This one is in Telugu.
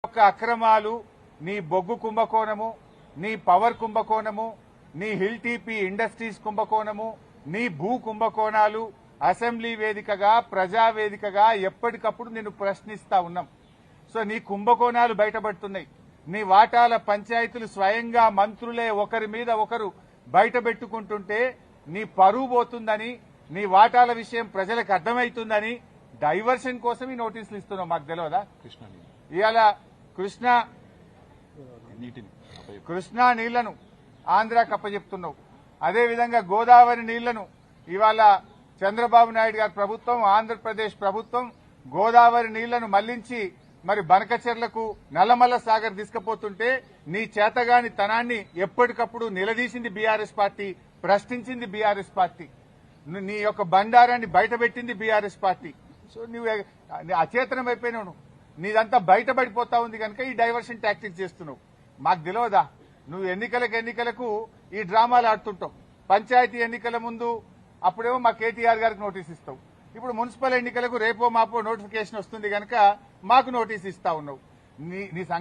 యొక్క అక్రమాలు, నీ బొగ్గు కుంభకోణము, నీ పవర్ కుంభకోణము, నీ హిల్ టీపీ ఇండస్ట్రీస్ కుంభకోణము, నీ భూ కుంభకోణాలు అసెంబ్లీ వేదికగా ప్రజావేదికగా ఎప్పటికప్పుడు నిన్ను ప్రశ్నిస్తా ఉన్నాం. సో నీ కుంభకోణాలు బయటపడుతున్నాయి. నీ వాటాల పంచాయతీలు స్వయంగా మంత్రులే ఒకరి మీద ఒకరు బయటపెట్టుకుంటుంటే నీ పరువు పోతుందని, నీ వాటాల విషయం ప్రజలకు అర్థమవుతుందని డైవర్షన్ కోసం ఈ నోటీసులు ఇస్తున్నావు. మాకు తెలియదా? ఇవాళ కృష్ణా నీళ్లను ఆంధ్రాకి అప్పచెప్తున్నావు. అదేవిధంగా గోదావరి నీళ్లను ఇవాళ చంద్రబాబు నాయుడు గారి ప్రభుత్వం, ఆంధ్రప్రదేశ్ ప్రభుత్వం గోదావరి నీళ్లను మళ్లించి మరి బనకచెర్లకు నల్లమల్ల సాగర్ తీసుకుపోతుంటే నీ చేతగాని తనాన్ని ఎప్పటికప్పుడు నిలదీసింది బీఆర్ఎస్ పార్టీ, ప్రశ్నించింది బీఆర్ఎస్ పార్టీ, నీ యొక్క బండారాన్ని బయటపెట్టింది బీఆర్ఎస్ పార్టీ. సో నువ్వు అచేతనం అయిపోయినావు. నీదంతా బయటపడిపోతా ఉంది కనుక ఈ డైవర్షన్ టాక్టిక్స్ చేస్తున్నావు. మాకు తెలియదా? నువ్వు ఎన్నికలకు ఈ డ్రామాలు ఆడుతుంటావు. పంచాయతీ ఎన్నికల ముందు అప్పుడేమో మా కేటీఆర్ గారికి నోటీస్ ఇస్తావు. ఇప్పుడు మున్సిపల్ ఎన్నికలకు రేపో మాపో నోటిఫికేషన్ వస్తుంది కనుక మాకు నోటీస్ ఇస్తా ఉన్నావు. నీ